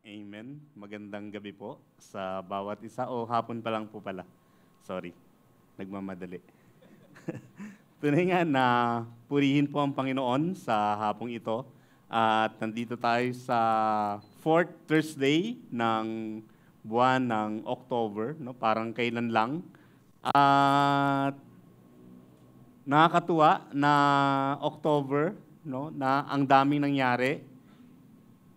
Amen. Magandang gabi po sa bawat isa. O hapon pa lang po pala. Sorry, nagmamadali. Tunay nga na purihin po ang Panginoon sa hapong ito. At nandito tayo sa fourth Thursday ng buwan ng October. No? Parang kailan lang. At nakakatuwa na October, no? Na ang daming nangyari.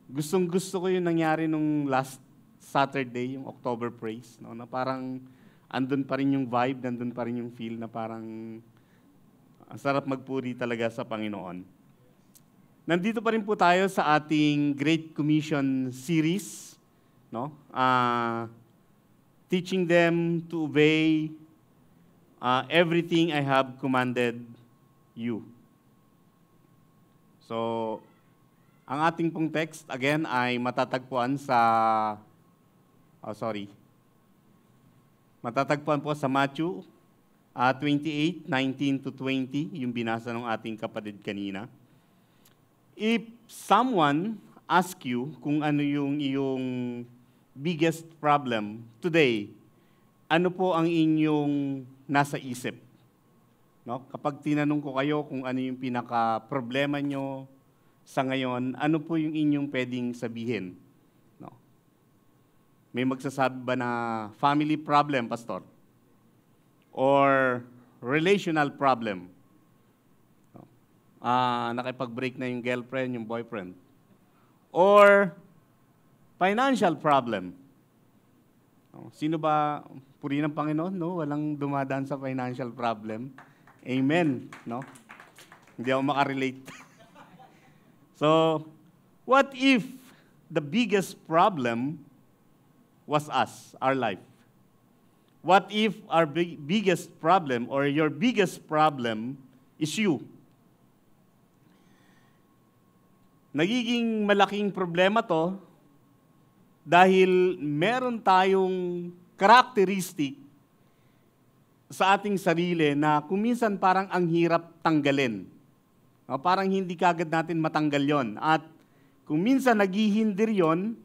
Gustong-gusto ko yung nangyari nung last Saturday, yung October Praise, no? Na parang andun pa rin yung vibe, nandun pa rin yung feel na parang ang sarap magpuri talaga sa Panginoon. Nandito pa rin po tayo sa ating Great Commission series, no? Teaching them to obey everything I have commanded you. So, ang ating pong text, again, ay matatagpuan sa, matatagpuan po sa Matthew 28:19 to 20, yung binasa ng ating kapatid kanina. If someone ask you kung ano yung iyong biggest problem today, ano po ang inyong nasa isip? No? Kapag tinanong ko kayo kung ano yung pinaka-problema nyo, sa ngayon, ano po yung inyong pwedeng sabihin? No? May magsasabi ba na family problem, Pastor? Or relational problem? No? Nakipag-break na yung girlfriend, yung boyfriend? Or financial problem? No? Sino ba, puri ng Panginoon, no? Walang dumadaan sa financial problem. Amen. No? Hindi ako makarelate. So, what if the biggest problem was us, our life? What if our biggest problem or your biggest problem is you? Nagiging malaking problema to dahil meron tayong characteristic sa ating sarili na kuminsan parang ang hirap tanggalin. Parang hindi kagad natin matanggal yon. At kung minsan naghihindir yon,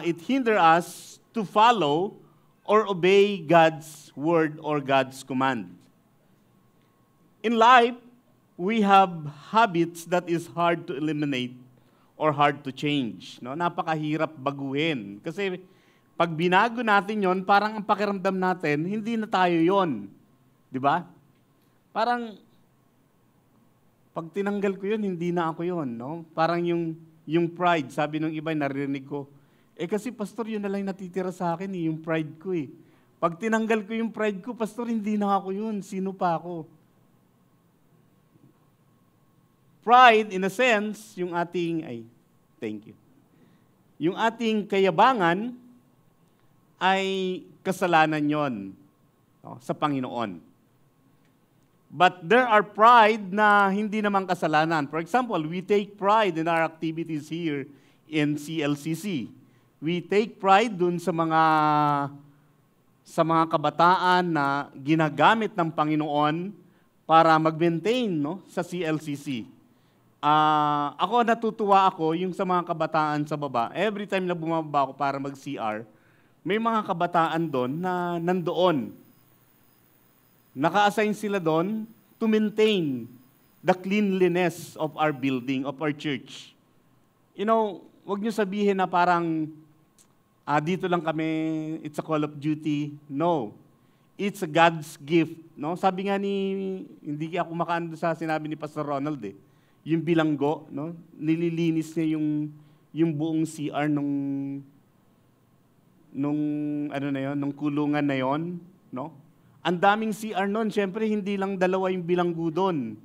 it hinder us to follow or obey God's word or God's command. In life, we have habits that is hard to eliminate or hard to change. No? Napakahirap baguhin. Kasi pag binago natin yon, parang ang pakiramdam natin, hindi na tayo yon. Di ba? Parang pag tinanggal ko yun, hindi na ako yun. No? Parang yung pride, sabi ng iba, narinig ko, kasi pastor, yun na lang natitira sa akin, yung pride ko eh. Pag tinanggal ko yung pride ko, pastor, hindi na ako yun. Sino pa ako? Pride, in a sense, yung ating, thank you. Yung ating kayabangan ay kasalanan yon, no, sa Panginoon. But there are pride na hindi naman kasalanan. For example, we take pride in our activities here in CLCC. We take pride dun sa mga kabataan na ginagamit ng Panginoon para mag-maintain, no, sa CLCC. Ako natutuwa ako yung sa mga kabataan sa baba. Every time na bumaba ako para mag-CR, may mga kabataan doon na nandoon. Naka-assign sila doon to maintain the cleanliness of our building, of our church. You know, wag niyo sabihin na parang, dito lang kami, it's a call of duty. No. It's a God's gift. No? Sabi nga hindi ako makaano sa sinabi ni Pastor Ronald eh. Yung bilanggo, no? Nililinis niya yung buong CR nung kulungan na yon, no? Ang daming CR nun, syempre hindi lang dalawa yung bilanggo doon.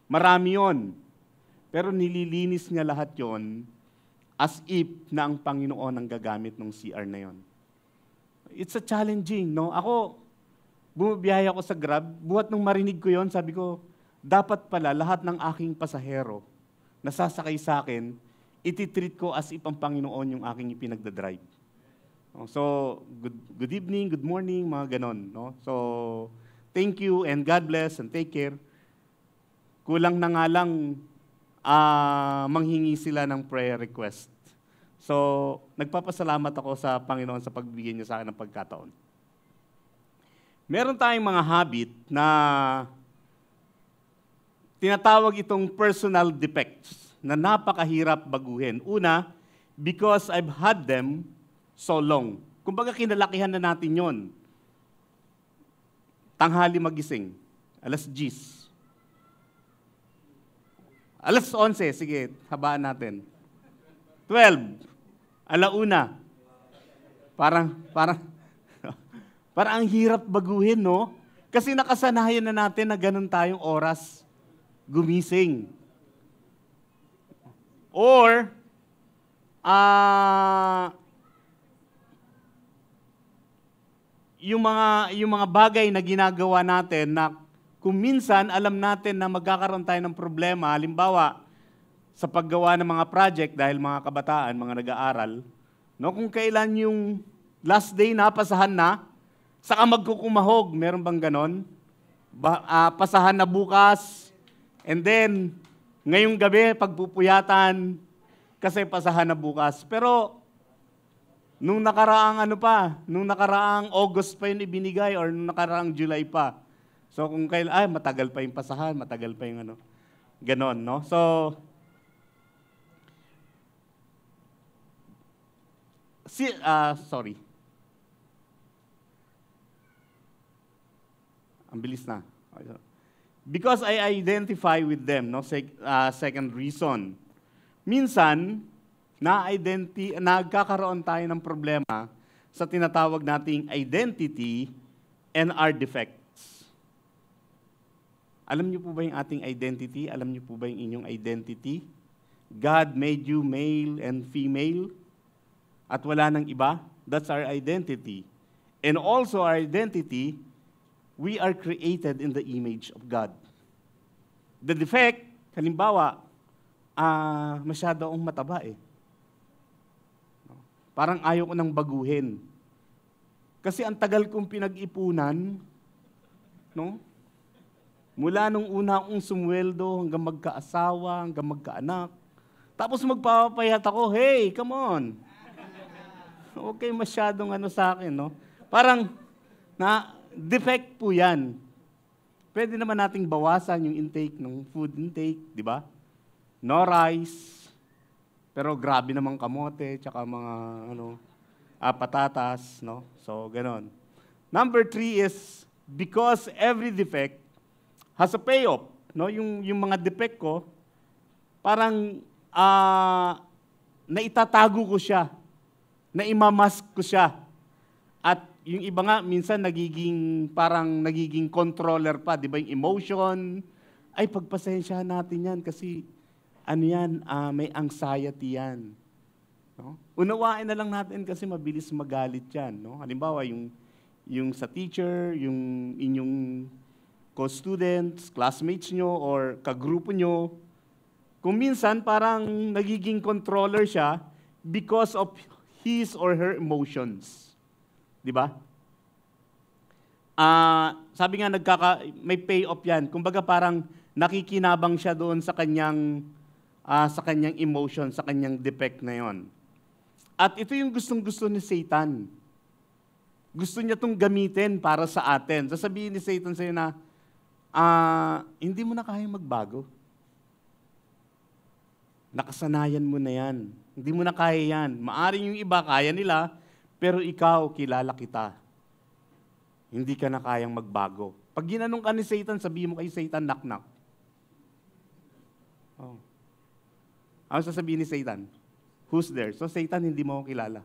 Marami yon. Pero nililinis niya lahat yon as if na ang Panginoon ang gagamit ng CR na yon. It's a challenging, no? Ako, bumabiyaya ako sa Grab, buhat nung marinig ko yon, sabi ko, dapat pala lahat ng aking pasahero na sasakay sa akin, ititreat ko as if ang Panginoon yung aking ipinagdadrive. So, good evening, good morning, mga ganon. No? So, thank you and God bless and take care. Kulang na nga lang manghingi sila ng prayer request. So, nagpapasalamat ako sa Panginoon sa pagbigay niya sa akin ng pagkataon. Meron tayong mga habit na tinatawag itong personal defects na napakahirap baguhin. Una, because I've had them so long. Kumbaga kinalakihan na natin yon. Tanghali magising, alas 10. Alas 11, sige, habaan natin. 12, alauna. Parang ang hirap baguhin, no? Kasi nakasanayan na natin na ganun tayong oras gumising. Or, yung mga bagay na ginagawa natin na kung minsan alam natin na magkakaroon tayo ng problema, halimbawa sa paggawa ng mga project dahil mga kabataan, mga nag-aaral, no, kung kailan yung last day na pasahan na, saka magkukumahog, meron bang ganon? Pasahan na bukas, and then ngayong gabi pagpupuyatan kasi pasahan na bukas. Pero nung nakaraang August pa yun ibinigay or nung nakaraang July pa. So kung matagal pa yung pasahan, matagal pa yung ganon, no? So, sorry. Ang bilis na. Because I identify with them, no? Second reason. Minsan, nagkakaroon tayo ng problema sa tinatawag nating identity and our defects. Alam niyo po ba yung ating identity? Alam niyo po ba yung inyong identity? God made you male and female at wala nang iba. That's our identity. And also our identity, we are created in the image of God. The defect, halimbawa, masyado akong mataba eh. Parang ayaw ko nang baguhin. Kasi ang tagal kong pinag-ipunan, no? Mula nung una akong sumweldo hanggang magkaasawa, hanggang magkaanak. Tapos magpapayat ako, hey, come on. Huwag kayo masyadong sa akin, no? Parang, defect po yan. Pwede naman nating bawasan yung intake ng food intake, di ba? No rice, pero grabe naman kamote, tsaka mga patatas, no? So, ganon. Number 3 is, because every defect has a payoff, no? Yung mga defect ko, parang naitatago ko siya, naimamask ko siya. At yung iba nga, minsan nagiging controller pa, di ba? Yung emotion, ay pagpasensyahan natin yan kasi may anxiety yan. No? Unawain na lang natin kasi mabilis magalit yan. No? Halimbawa, yung sa teacher, yung inyong co-students, classmates nyo, or kagrupo nyo, kung minsan parang nagiging controller siya because of his or her emotions. Di ba? Sabi nga, may payoff yan. Kumbaga parang nakikinabang siya doon sa kanyang emotion, sa kanyang defect na yon. At ito yung gustong-gusto ni Satan. Gusto niya itong gamitin para sa atin. Sasabihin ni Satan sa'yo na, hindi mo na kayang magbago. Nakasanayan mo na yan. Hindi mo na kaya yan. Maaring yung iba, kaya nila, pero ikaw, kilala kita. Hindi ka na kayang magbago. Pag ginanong ka ni Satan, sabihin mo kay Satan, knock-knock. Oh. Ano sasabihin ni Satan? Who's there? So Satan, hindi mo ako kilala.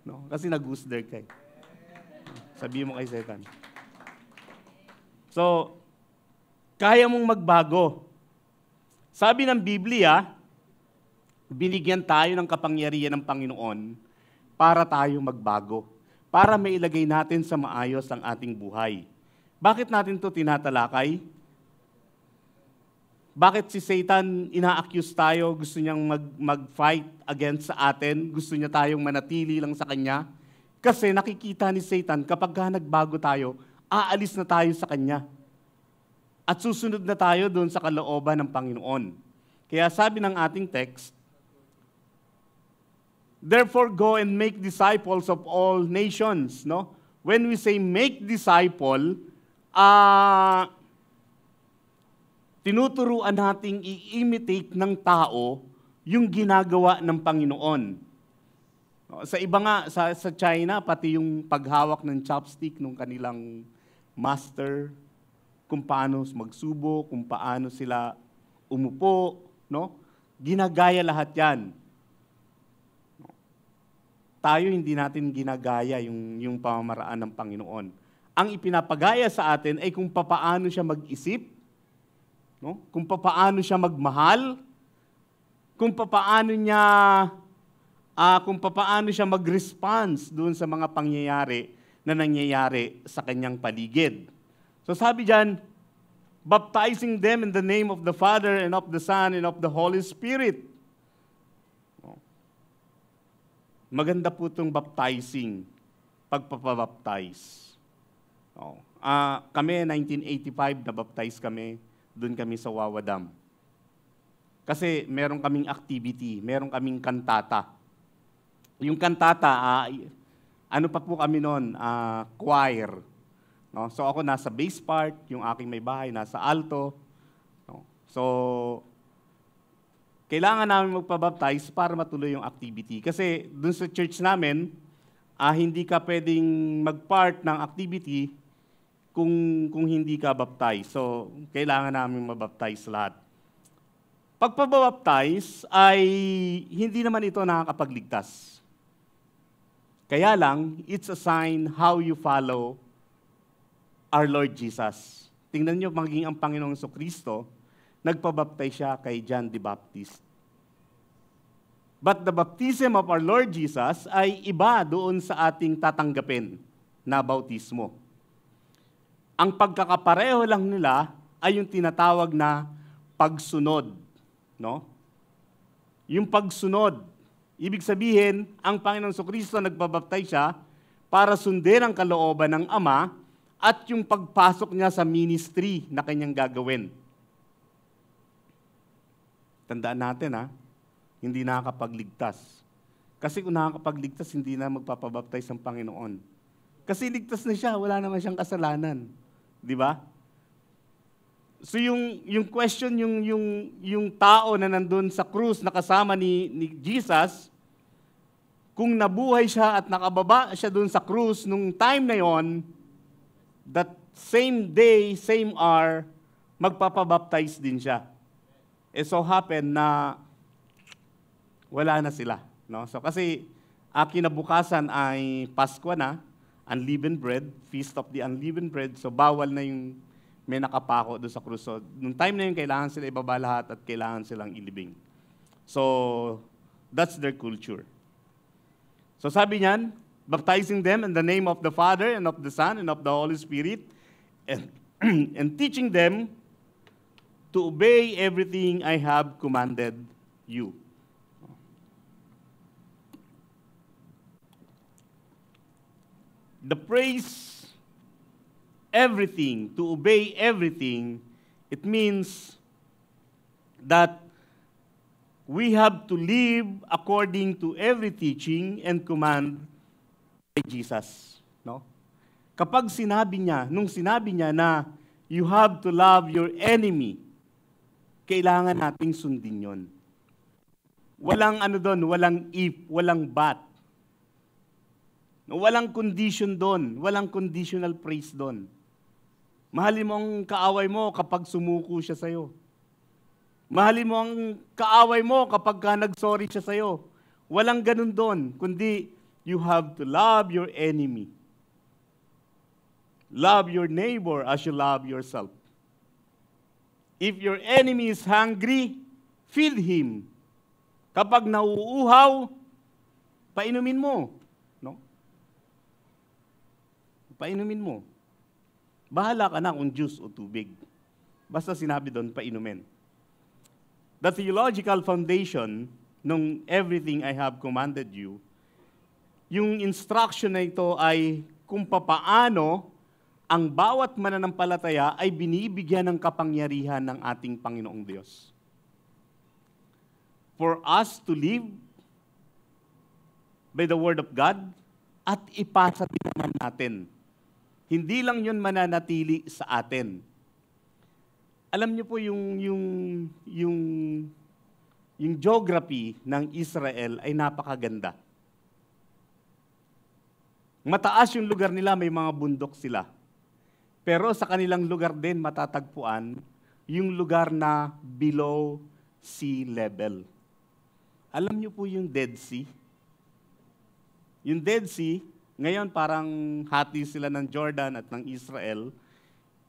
No? Kasi nag-who's there ka. Sabihin mo kay Satan. So, kaya mong magbago. Sabi ng Biblia, binigyan tayo ng kapangyarihan ng Panginoon para tayo magbago. Para mailagay natin sa maayos ang ating buhay. Bakit natin ito tinatalakay? Bakit si Satan ina-accuse tayo, gusto niyang mag-fight against sa atin, gusto niya tayong manatili lang sa kanya? Kasi nakikita ni Satan, kapag nagbago tayo, aalis na tayo sa kanya. At susunod na tayo doon sa kalooban ng Panginoon. Kaya sabi ng ating text, Therefore, go and make disciples of all nations. No? When we say make disciple, tinuturuan nating i-imitate ng tao yung ginagawa ng Panginoon. Sa iba nga, sa China, pati yung paghawak ng chopstick ng kanilang master, kung paano magsubo, kung paano sila umupo, no? Ginagaya lahat yan. Tayo hindi natin ginagaya yung pamamaraan ng Panginoon. Ang ipinapagaya sa atin ay kung papaano siya mag-isip, no? Kung papaano siya magmahal, kung papaano siya mag-response doon sa mga pangyayari na nangyayari sa kanyang paligid. So sabi diyan, baptizing them in the name of the Father and of the Son and of the Holy Spirit. Maganda po itong baptizing, pagpapabaptize. Kami, 1985, na-baptize kami, doon kami sa Wawa Dam. Kasi meron kaming activity, meron kaming kantata. Yung kantata, ano pa po kami noon, choir. No? So ako nasa bass part, yung aking may bahay nasa alto. No? So, kailangan namin magpabaptize para matuloy yung activity. Kasi dun sa church namin, hindi ka pwedeng mag-part ng activity kung hindi ka baptize. So, kailangan namin mabaptize lahat. Pagpabaptize ay hindi naman ito nakakapagligtas. Kaya lang, it's a sign how you follow our Lord Jesus. Tingnan niyo, maging ang Panginoong Kristo, nagpabaptize siya kay John the Baptist. But the baptism of our Lord Jesus ay iba doon sa ating tatanggapin na bautismo. Ang pagkakapareho lang nila ay yung tinatawag na pagsunod. No? Yung pagsunod, ibig sabihin, ang Panginoong Kristo nagpabaptize siya para sundin ang kalooban ng Ama at yung pagpasok niya sa ministry na kanyang gagawin. Tandaan natin, hindi nakakapagligtas. Kasi kung nakakapagligtas, hindi na magpapabaptize ang Panginoon. Kasi ligtas na siya, wala naman siyang kasalanan. Di ba? So yung question, yung tao na nandun sa krus na kasama ni Jesus, kung nabuhay siya at nakababa siya dun sa krus nung time na yon, that same day, same hour, magpapabaptize din siya. So happen na wala na sila. No? So kasi kinabukasan ay Pasko na, unleavened bread, Feast of the Unleavened Bread, so bawal na yung may nakapako doon sa krus. So, nung time na yun, kailangan sila ibaba lahat at kailangan silang ilibing. So, that's their culture. So, sabi niyan, baptizing them in the name of the Father and of the Son and of the Holy Spirit and teaching them to obey everything I have commanded you. The praise everything, to obey everything, it means that we have to live according to every teaching and command by Jesus. No? Kapag nung sinabi niya na you have to love your enemy, kailangan nating sundin yon. Walang walang if, walang but. Walang condition doon, walang conditional praise doon. Mahalin mo ang kaaway mo kapag sumuko siya sa'yo. Mahalin mo ang kaaway mo kapag nag-sorry siya sa'yo. Walang ganun doon, kundi you have to love your enemy. Love your neighbor as you love yourself. If your enemy is hungry, feed him. Kapag nauuhaw, painumin mo. No? Painumin mo. Bahala ka na kung juice o tubig. Basta sinabi doon, painumin. The theological foundation nung everything I have commanded you, yung instruction na ito ay kung papaano ang bawat mananampalataya ay binibigyan ng kapangyarihan ng ating Panginoong Diyos. For us to live by the Word of God at ipasa din naman natin. Hindi lang yun mananatili sa atin. Alam niyo po yung geography ng Israel ay napakaganda. Mataas yung lugar nila, may mga bundok sila. Pero sa kanilang lugar din matatagpuan yung lugar na below sea level. Alam niyo po yung Dead Sea? Yung Dead Sea, ngayon parang hati sila ng Jordan at ng Israel.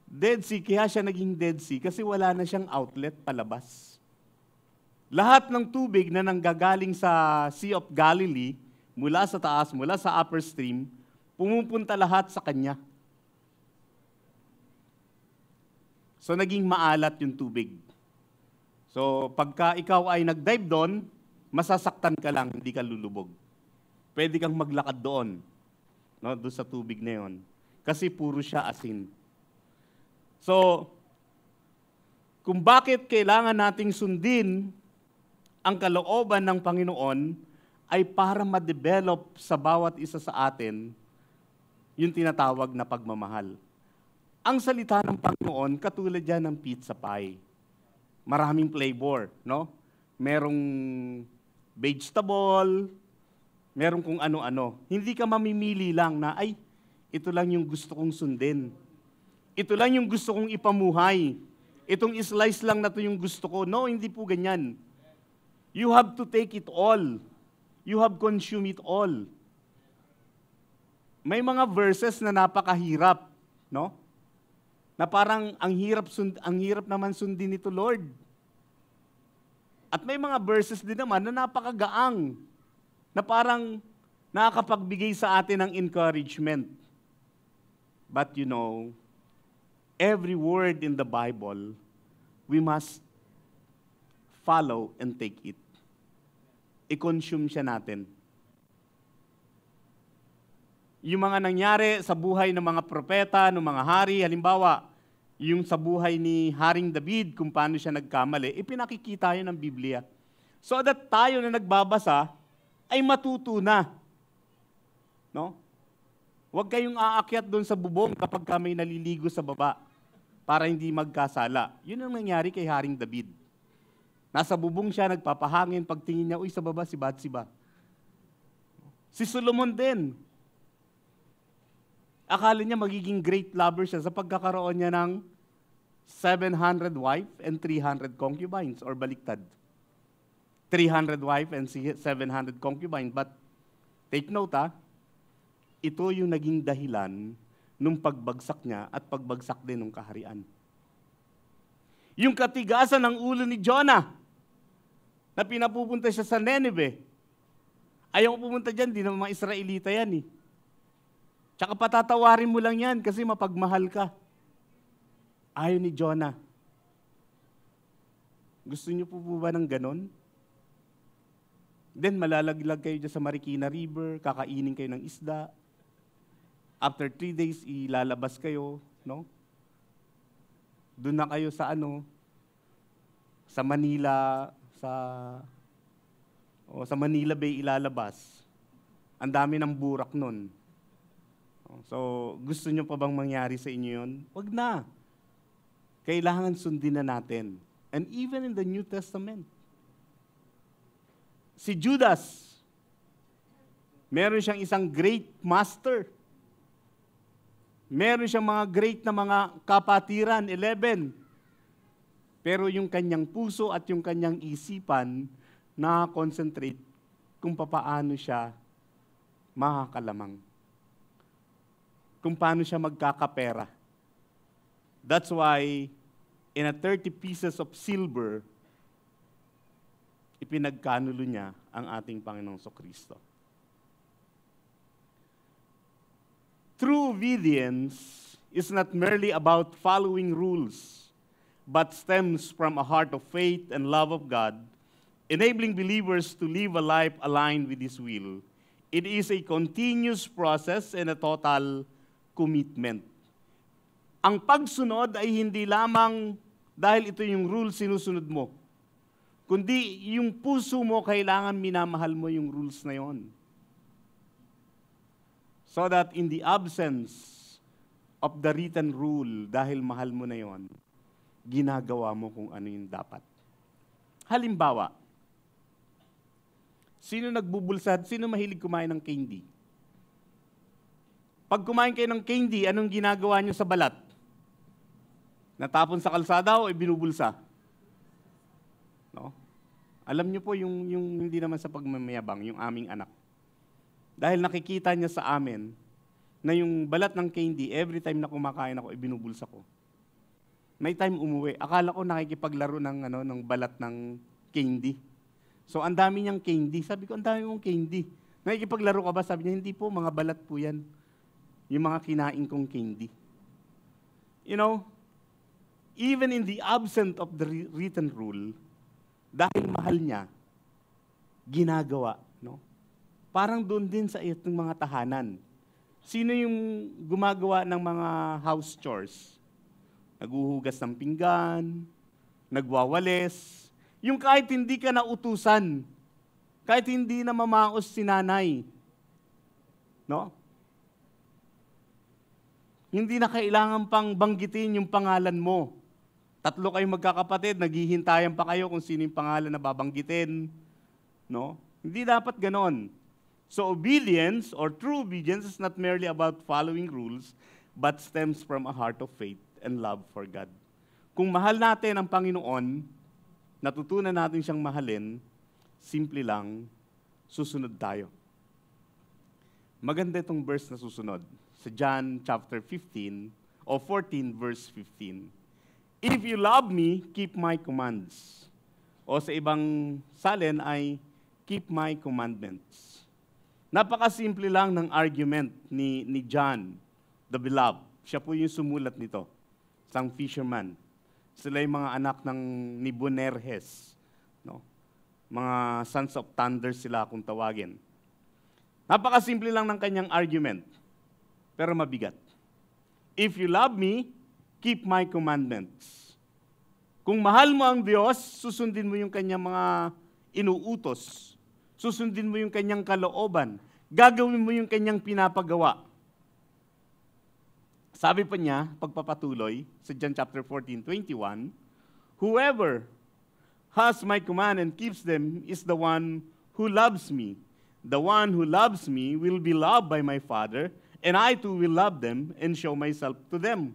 Dead Sea, kaya siya naging Dead Sea kasi wala na siyang outlet palabas. Lahat ng tubig na nanggagaling sa Sea of Galilee, mula sa taas, mula sa upper stream, pumupunta lahat sa kanya. So naging maalat yung tubig. So pagka ikaw ay nag-dive doon, masasaktan ka lang, hindi ka lulubog. Pwede kang maglakad doon, no, doon sa tubig na yon. Kasi puro siya asin. So, kung bakit kailangan nating sundin ang kalooban ng Panginoon ay para ma-develop sa bawat isa sa atin yung tinatawag na pagmamahal. Ang salita ng Panginoon, katulad yan ng pizza pie. Maraming flavor, no? Merong vegetable, meron kung ano-ano. Hindi ka mamimili lang na, ay, ito lang yung gusto kong sundin. Ito lang yung gusto kong ipamuhay. Itong slice lang na to yung gusto ko. No, hindi po ganyan. You have to take it all. You have consumed it all. May mga verses na napakahirap, no? Na parang ang hirap naman sundin nito, Lord. At may mga verses din naman na napakagaang, na parang nakakapagbigay sa atin ng encouragement. But you know, every word in the Bible, we must follow and take it. I-consume siya natin. Yung mga nangyari sa buhay ng mga propeta, ng mga hari, halimbawa, yung sa buhay ni Haring David, kung paano siya nagkamali, ipinakikita yun ng Biblia. So that tayo na nagbabasa, ay matuto na. No? Huwag kayong aakyat doon sa bubong kapag may naliligo sa baba para hindi magkasala. Yun ang nangyari kay Haring David. Nasa bubong siya, nagpapahangin, pagtingin niya, uy, sa baba si Bathsheba. Si Solomon din. Akala niya magiging great lover siya sa pagkakaroon niya ng 700 wife and 300 concubines, or baliktad. 300 wife and 700 concubine. But take note, ito yung naging dahilan nung pagbagsak niya at pagbagsak din ng kaharian. Yung katigasan ng ulo ni Jonah, na pinapupunta siya sa Nineveh. Ayaw pumunta dyan, di naman mga Israelita yan eh. Tsaka patatawarin mo lang yan kasi mapagmahal ka. Ayaw ni Jonah. Gusto niyo po ba ng ganon? Then malalaglag kayo dyan sa Marikina River, kakainin kayo ng isda. After 3 days, ilalabas kayo, no? Doon na kayo sa sa Manila, sa Manila Bay ilalabas. Ang dami ng burak nun. So, gusto nyo pa bang mangyari sa inyo yun? Wag na. Kailangan sundin na natin. And even in the New Testament, si Judas, meron siyang isang great master. Meron siyang mga great na mga kapatiran, 11. Pero yung kanyang puso at yung kanyang isipan, na-concentrate kung papaano siya makakalamang. Kung paano siya magkakapera. That's why, in a 30 pieces of silver, ipinagkanulo niya ang ating Panginoong Kristo. True obedience is not merely about following rules, but stems from a heart of faith and love of God, enabling believers to live a life aligned with His will. It is a continuous process and a total commitment. Ang pagsunod ay hindi lamang dahil ito yung rules sinusunod mo, kundi yung puso mo kailangan minamahal mo yung rules na yon. So that in the absence of the written rule, dahil mahal mo na yon, ginagawa mo kung ano yung dapat. Halimbawa, sino nagbubulsad? Sino mahilig kumain ng candy? Pag kumain kayo ng candy, anong ginagawa nyo sa balat? Natapon sa kalsada o ibinubulsa? No? Alam nyo po yung hindi naman sa pagmamayabang, yung aming anak. Dahil nakikita niya sa amin na yung balat ng candy, every time na kumakain ako, ibinubulsa ko. May time umuwi, akala ko nakikipaglaro ng balat ng candy. So, ang dami niyang candy. Sabi ko, ang dami mong candy. Nakikipaglaro ka ba? Sabi niya, hindi po, mga balat po yan. Yung mga kinain kong candy. You know, even in the absence of the written rule, dahil mahal niya, ginagawa, no? Parang doon din sa itong mga tahanan. Sino yung gumagawa ng mga house chores? Naghuhugas ng pinggan, nagwawalis, yung kahit hindi ka nautusan, kahit hindi na mamaos si nanay, no? Hindi na kailangan pang banggitin yung pangalan mo. 3 kayong magkakapatid, naghihintayan pa kayo kung sino yung pangalan na babanggitin. No? Hindi dapat ganon. So obedience or true obedience is not merely about following rules, but stems from a heart of faith and love for God. Kung mahal natin ang Panginoon, natutunan natin siyang mahalin, simple lang, susunod tayo. Maganda itong verse na susunod. Sa John chapter 15 o 14 verse 15. If you love me, keep my commands. O sa ibang salin ay, keep my commandments. Napakasimple lang ng argument ni John, the beloved. Siya po yung sumulat nito, isang fisherman. Sila yung mga anak ni Boanerges. No? Mga sons of thunder sila kung tawagin. Napakasimple lang ng kanyang argument, pero mabigat. If you love me, keep my commandments. Kung mahal mo ang Diyos, susundin mo yung kanyang mga inuutos. Susundin mo yung kanyang kalooban. Gagawin mo yung kanyang pinapagawa. Sabi pa niya, pagpapatuloy, sa John chapter 14:21, whoever has my command and keeps them is the one who loves me. The one who loves me will be loved by my Father, and I too will love them and show myself to them.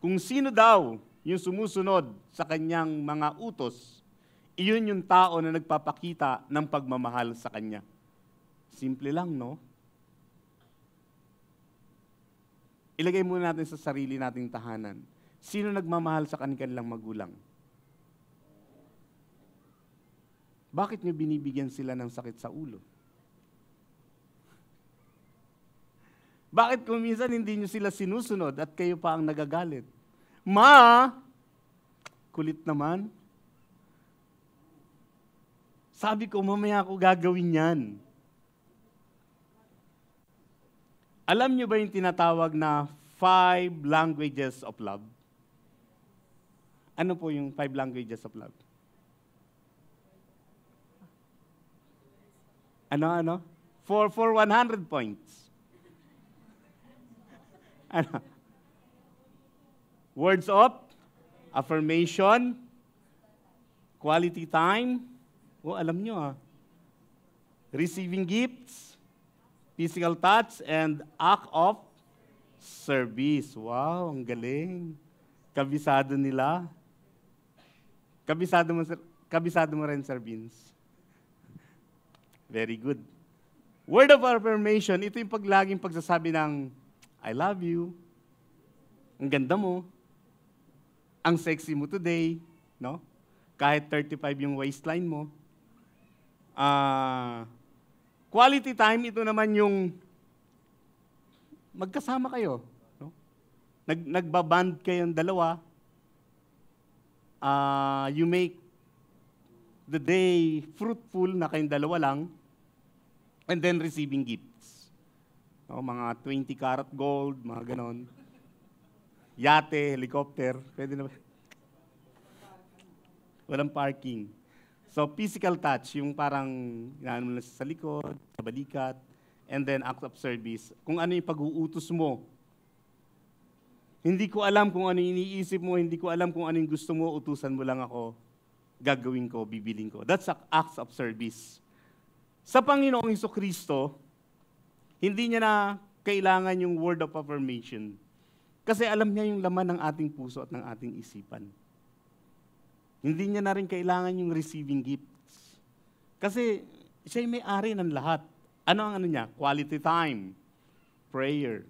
Kung sino daw yung sumusunod sa kanyang mga utos, iyon yung tao na nagpapakita ng pagmamahal sa kanya. Simple lang, no? Ilagay muna natin sa sarili nating tahanan. Sino nagmamahal sa kanilang magulang? Bakit nyo binibigyan sila ng sakit sa ulo? Bakit kung minsan hindi nyo sila sinusunod at kayo pa ang nagagalit? Ma, kulit naman. Sabi ko, mamaya ako gagawin yan. Alam nyo ba yung tinatawag na 5 languages of love? Ano po yung 5 languages of love? Ano? For 100 points. Ano? Words of affirmation, quality time, alam nyo receiving gifts, physical touch, and act of service. Wow, ang galing. Kabisado nila. Kabisado mo rin, Sir Vince. Very good. Word of affirmation, ito yung laging pagsasabi ng I love you. Ang ganda mo. Ang sexy mo today, no? Kahit 35 yung waistline mo. Quality time, ito naman yung magkasama kayo, no? Nagbaband kayong dalawa. You make the day fruitful na kayong dalawa lang, and then receiving gifts. No, mga 20 karat gold, mga ganon. Yate, helicopter, pwede na ba? Walang parking. So, physical touch, yung parang inaano mo sa likod, sa balikat, and then acts of service, kung ano yung pag-uutos mo. Hindi ko alam kung ano yung iniisip mo, hindi ko alam kung ano yung gusto mo, utusan mo lang ako, gagawin ko, bibiling ko. That's acts of service. Sa Panginoong Jesucristo, hindi niya na kailangan yung word of affirmation. Kasi alam niya yung laman ng ating puso at ng ating isipan. Hindi niya na rin kailangan yung receiving gifts. Kasi siya yung may-ari ng lahat. Ano ang ano niya? Quality time, prayer,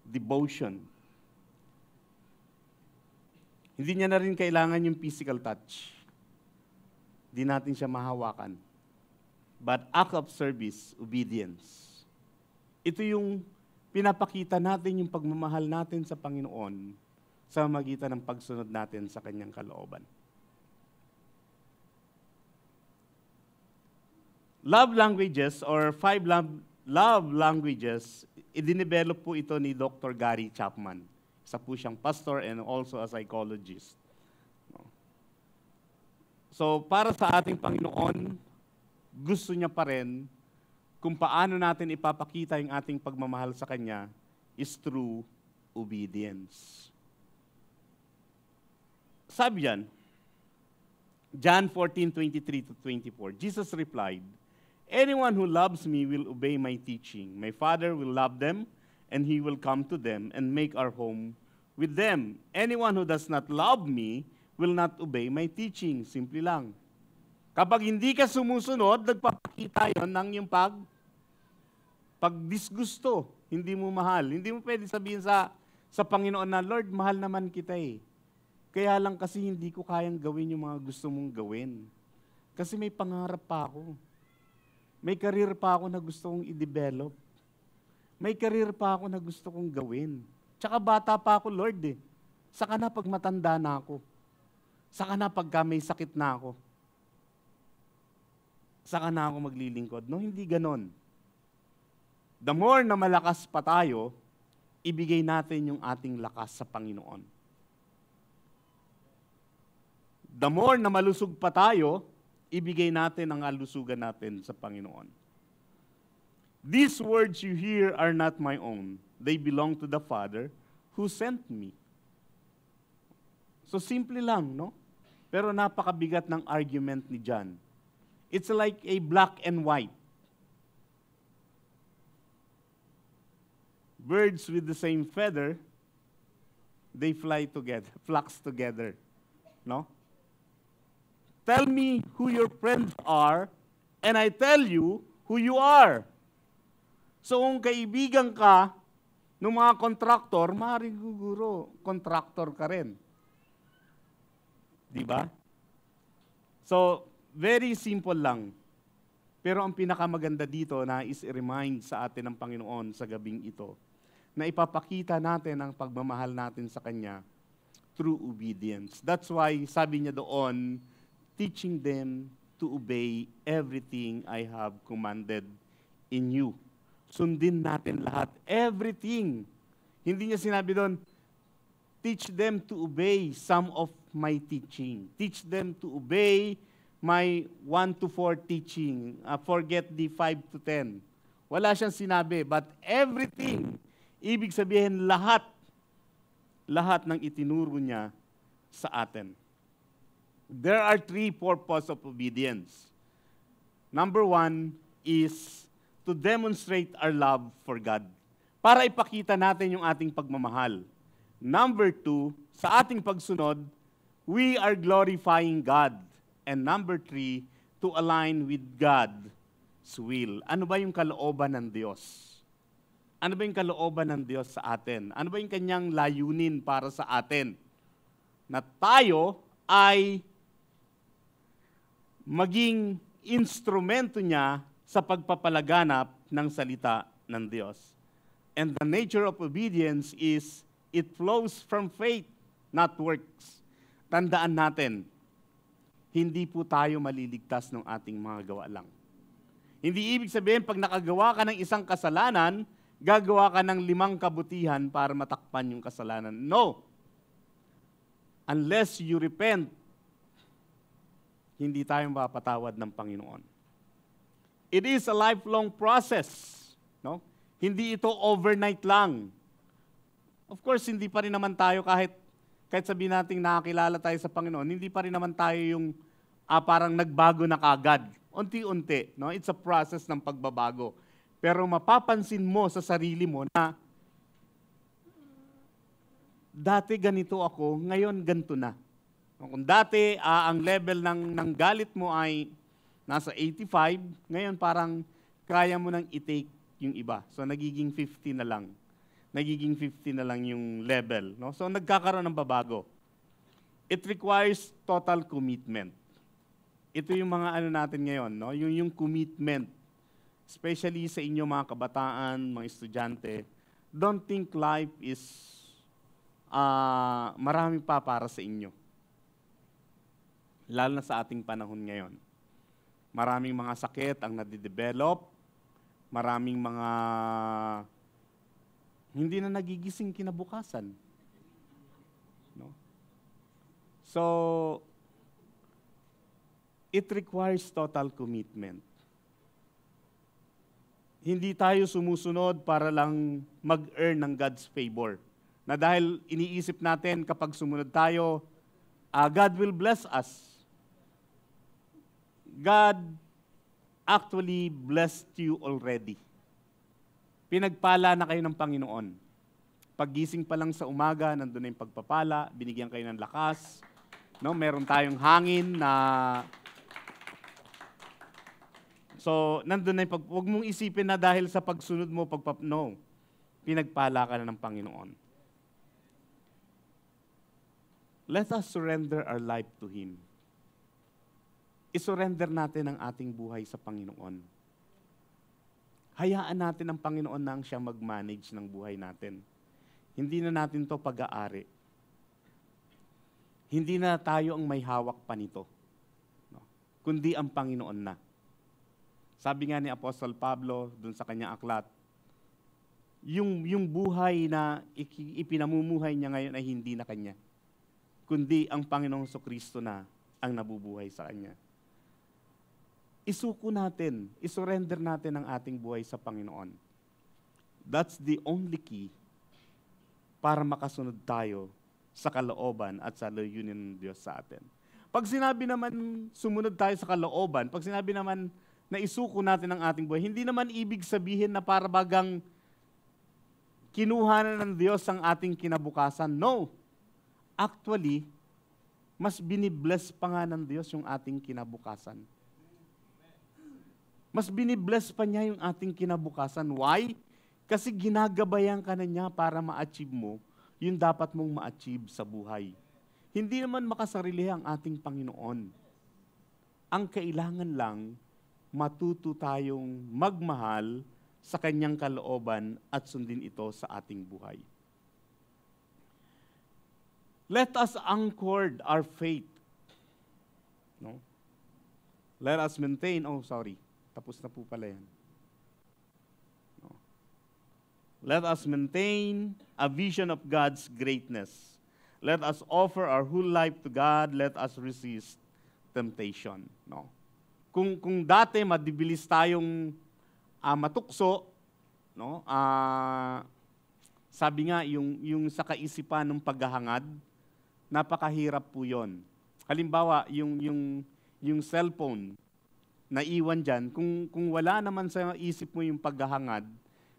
devotion. Hindi niya na rin kailangan yung physical touch. Hindi natin siya mahawakan. But act of service, obedience. Ito yung pinapakita natin yung pagmamahal natin sa Panginoon sa magitan ng pagsunod natin sa Kanyang kalooban. Love languages or 5 love languages, i-develop po ito ni Dr. Gary Chapman. Isa po siyang pastor and also a psychologist. So para sa ating Panginoon, gusto niya pa rin kung paano natin ipapakita yung ating pagmamahal sa Kanya is through obedience. Sabi yan, John 14:23-24, Jesus replied, "Anyone who loves me will obey my teaching. My Father will love them, and He will come to them and make our home with them. Anyone who does not love me will not obey my teaching." Simple lang. Kapag hindi ka sumusunod, nagpapakita yon ng yung pag-disgusto. Hindi mo mahal. Hindi mo pwede sabihin sa Panginoon na, "Lord, mahal naman kita eh. Kaya lang kasi hindi ko kayang gawin yung mga gusto mong gawin. Kasi may pangarap pa ako. May career pa ako na gusto kong i-develop. May career pa ako na gusto kong gawin. Tsaka bata pa ako, Lord eh. Saka na pag matanda na ako. Saka na pagka may sakit na ako. Saka na ako maglilingkod." No, hindi ganon. The more na malakas pa tayo, ibigay natin yung ating lakas sa Panginoon. The more na malusog pa tayo, ibigay natin ang kalusugan natin sa Panginoon. "These words you hear are not my own. They belong to the Father who sent me." So simple lang, no? Pero napakabigat ng argument ni John. It's like a black and white. Birds with the same feather, they fly together, flocks together. No? Tell me who your friends are, and I tell you who you are. So kung kaibigan ka ng mga kontraktor, maaaring guguro, kontraktor ka rin. Di ba? So, very simple lang. Pero ang pinakamaganda dito na is-remind sa atin ng Panginoon sa gabing ito, na ipapakita natin ang pagmamahal natin sa Kanya through obedience. That's why sabi niya doon, teaching them to obey everything I have commanded in you. Sundin natin lahat, everything. Hindi niya sinabi doon, teach them to obey some of my teaching. Teach them to obey my 1-4 teaching. Forget the 5-10. Wala siyang sinabi, but everything, ibig sabihin lahat ng itinuro niya sa atin. There are 3 purposes of obedience. Number 1 is to demonstrate our love for God. Para ipakita natin yung ating pagmamahal. Number 2, sa ating pagsunod, we are glorifying God. And number 3, to align with God's will. Ano ba yung kalooban ng Diyos? Ano ba yung kalooban ng Diyos sa atin? Ano ba yung kanyang layunin para sa atin? Na tayo ay maging instrumento niya sa pagpapalaganap ng salita ng Diyos. And the nature of obedience is it flows from faith, not works. Tandaan natin, hindi po tayo maliligtas ng ating mga gawa lang. Hindi ibig sabihin, pag nakagawa ka ng isang kasalanan, gagawa ka ng 5 kabutihan para matakpan yung kasalanan. No! Unless you repent, hindi tayo mapapatawad ng Panginoon. It is a lifelong process. No? Hindi ito overnight lang. Of course, hindi pa rin naman tayo kahit sabihin natin nakakilala tayo sa Panginoon, hindi pa rin naman tayo yung parang nagbago na kagad. Unti-unti. No? It's a process ng pagbabago. Pero mapapansin mo sa sarili mo na dati ganito ako, ngayon ganito na. Kung dati ang level ng galit mo ay nasa 85, ngayon parang kaya mo nang i-take yung iba. So nagiging 50 na lang. Nagiging 50 na lang yung level. No? So nagkakaroon ng babago. It requires total commitment. Ito yung mga ano natin ngayon, no? Yung commitment. Especially sa inyo mga kabataan, mga estudyante. Don't think life is marami pa para sa inyo. Lalo na sa ating panahon ngayon. Maraming mga sakit ang nadidevelop. Maraming mga hindi na nagigising kinabukasan. No? So, it requires total commitment. Hindi tayo sumusunod para lang mag-earn ng God's favor. Na dahil iniisip natin kapag sumunod tayo, God will bless us. God actually blessed you already. Pinagpala na kayo ng Panginoon. Paggising pa lang sa umaga, nandun na yung pagpapala, binigyan kayo ng lakas. No, meron tayong hangin na so, nandun na yung huwag mong isipin na dahil sa pagsunod mo, no. Pinagpala ka na ng Panginoon. Let us surrender our life to Him. I-surrender natin ang ating buhay sa Panginoon. Hayaan natin ang Panginoon na ang siya mag-manage ng buhay natin. Hindi na natin to pag-aari. Hindi na tayo ang may hawak pa nito. No? Kundi ang Panginoon na. Sabi nga ni Apostol Pablo dun sa kanyang aklat, yung buhay na ipinamumuhay niya ngayon ay hindi na kanya. Kundi ang Panginoong Kristo na ang nabubuhay sa kanya. Isuko natin, isurrender natin ang ating buhay sa Panginoon. That's the only key para makasunod tayo sa kalooban at sa layunin ng Diyos sa atin. Pag sinabi naman sumunod tayo sa kalooban, pag sinabi naman na isuko natin ang ating buhay, hindi naman ibig sabihin na para bagang kinuha na ng Diyos ang ating kinabukasan. No. Actually, mas binibless pa nga ng Diyos yung ating kinabukasan. Mas binibless pa niya yung ating kinabukasan. Why? Kasi ginagabayan ka na niya para ma-achieve mo yung dapat mong ma-achieve sa buhay. Hindi naman makasarili ang ating Panginoon. Ang kailangan lang, matuto tayong magmahal sa kanyang kalooban at sundin ito sa ating buhay. Let us anchor our faith. No? Let us maintain, tapos na po pala yan. No? Let us maintain a vision of God's greatness. Let us offer our whole life to God. Let us resist temptation. No? Kung dati madibilis tayong matukso, no? Sabi nga, yung sa kaisipan ng paghahangad, napakahirap po yon. Halimbawa, yung cellphone, naiwan dyan, kung wala naman sa isip mo yung paghahangad,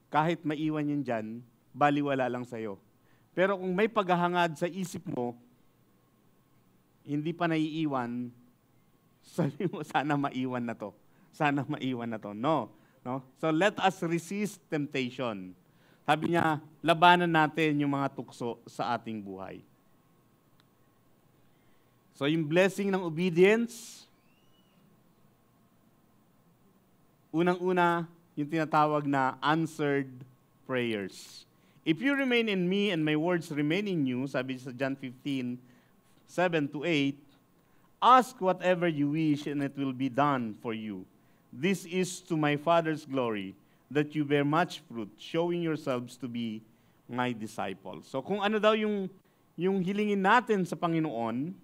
kahit maiwan yan dyan, baliwala lang sa'yo. Pero kung may paghahangad sa isip mo, hindi pa naiiwan, sabi mo, sana maiwan na to. Sana maiwan na to. No. So let us resist temptation. Sabi niya, labanan natin yung mga tukso sa ating buhay. So yung blessing ng obedience, unang-una, yung tinatawag na answered prayers. If you remain in me and my words remain in you, sabi sa John 15, 7-8, ask whatever you wish and it will be done for you. This is to my Father's glory, that you bear much fruit, showing yourselves to be my disciples. So kung ano daw yung hilingin natin sa Panginoon,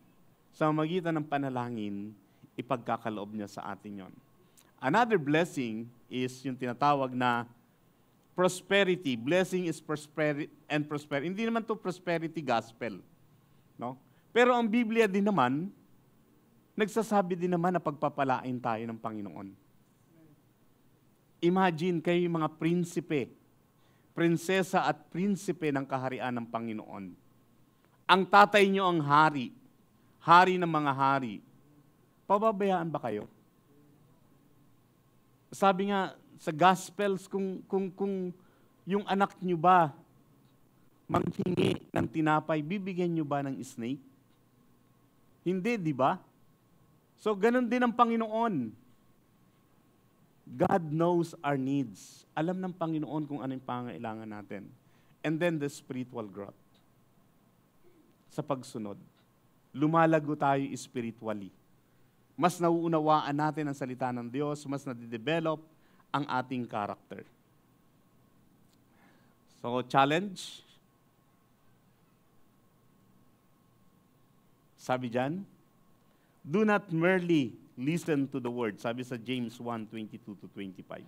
sa magitan ng panalangin, ipagkakaloob niya sa atin yon. Another blessing is yung tinatawag na prosperity. Blessing is prosperity and prosperity. Hindi naman to prosperity gospel. No? Pero ang Biblia din naman, nagsasabi din naman na pagpapalain tayo ng Panginoon. Imagine kayo yung mga prinsipe, prinsesa at prinsipe ng kaharian ng Panginoon. Ang tatay nyo ang hari, hari ng mga hari. Pababayaan ba kayo? Sabi nga sa Gospels, kung yung anak nyo ba manghingi ng tinapay, bibigyan nyo ba ng snake? Hindi, di ba? So, ganun din ang Panginoon. God knows our needs. Alam ng Panginoon kung ano yung pangailangan natin. And then the spiritual growth. Sa pagsunod. Lumalago tayo spiritually. Mas nauunawaan natin ang salita ng Diyos, mas nadidevelop ang ating character. So, challenge. Sabi dyan, do not merely listen to the word. Sabi sa James 1:22-25.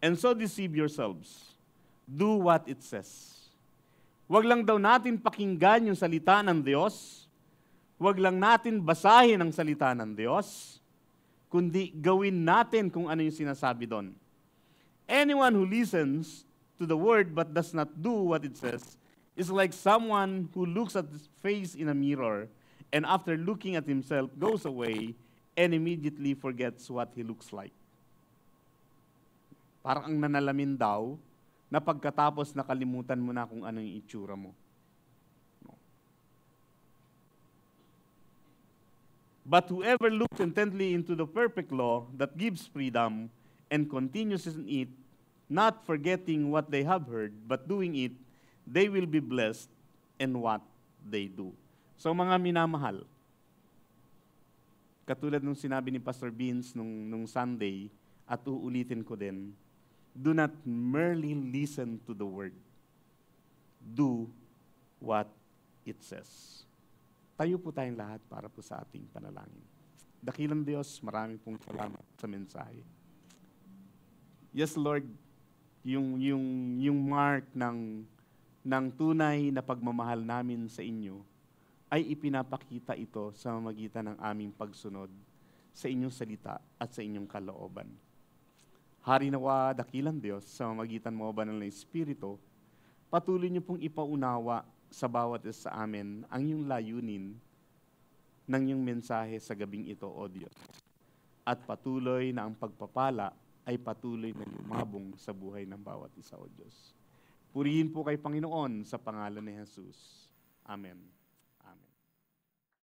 And so deceive yourselves. Do what it says. Huwag lang daw natin pakinggan yung salita ng Diyos. Huwag lang natin basahin ang salita ng Diyos, kundi gawin natin kung ano yung sinasabi doon. Anyone who listens to the word but does not do what it says is like someone who looks at his face in a mirror and after looking at himself goes away and immediately forgets what he looks like. Parang ang nanalamin daw na pagkatapos nakalimutan mo na kung ano yung itsura mo. But whoever looks intently into the perfect law that gives freedom and continues in it, not forgetting what they have heard, but doing it, they will be blessed in what they do. So mga minamahal, katulad nung sinabi ni Pastor Vince nung Sunday, at uulitin ko din, do not merely listen to the word. Do what it says. Tayo po tayong lahat para po sa ating panalangin. Dakilang Diyos, maraming pong salamat sa mensahe. Yes, Lord, yung mark ng tunay na pagmamahal namin sa inyo ay ipinapakita ito sa mamagitan ng aming pagsunod sa inyong salita at sa inyong kalooban. Hari nawa, dakilang Diyos, sa mamagitan mo ba ng Espiritu, patuloy niyo pong ipaunawa sa bawat isa sa amin ang iyong layunin ng iyong mensahe sa gabing ito, O Diyos. At patuloy na ang pagpapala ay patuloy na lumabong sa buhay ng bawat isa, O Diyos. Purihin po kay Panginoon sa pangalan ni Jesus. Amen.